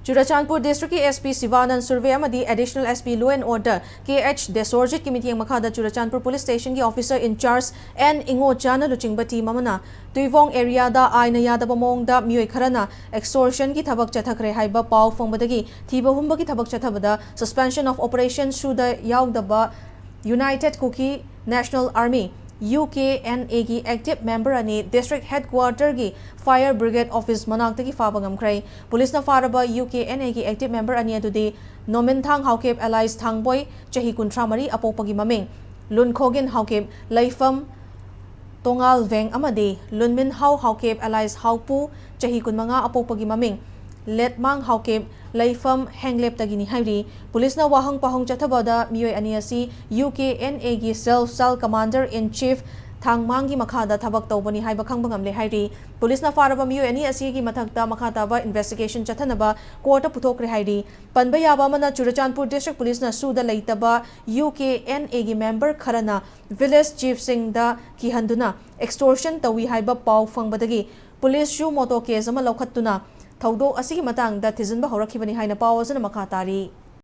Churachandpur District SP Sivanand Survey amadi Additional SP Law and Order KH Desorjit Committee Makada Churachandpur Police Station ki Officer in Charge N Ingo Chana Luchingba team amana Tuivong area da aina yadaba mong da miyoy kharana extortion ki thabak chathakre haiba paw fongbadagi thiba humba ki thabak chathabada suspension of operation suda yaugdaba United Kuki National Army UKNA की active member अने district headquarter की fire brigade office मनाक्ता की फाबा ngमख्रै police ना फारबा UKNA की active member अने अदुदि नोमिन थांग Haokip allies थांगबोय चही 33 अपोपगी ममिंग लुनखोगिन हाउकेप लैफम तोंगाल वेंग अमदि लुनमिन Haokip allies हाउपु चही 15 अपोपगी ममिंग लेटमांग हाउकेप लैफम हेंगलेप तगिनी हाइरी पुलिस ना वाहंग पहंग चथबदा मियोय अनि असि UKNA की सेल कमांडर इन चीफ थांगमांग की मखादा थबक तौबनी हाइबा खंगबा ngamle हाइरी पुलिस ना फारबा मियोय अनि असि की मथकता मखाताबा इन्वेस्टिगेशन चथनबा कोर्ट पुथोकरे हाइरी पनबा याबा मना चुरचांदपुर डिस्ट्रिक्ट पुलिस ना सुदा लैतबा UKNA की member Kharna village chief Singh दा की हंदुना एक्सटोर्शन तवी हाइबा पाव फंगबदगी पुलिस शु मोटो केस अमा लौखत्तुना थौदो असिगी मतंग दा थिजनबा हौरखिबनी हाइना पाव असना मखा तारी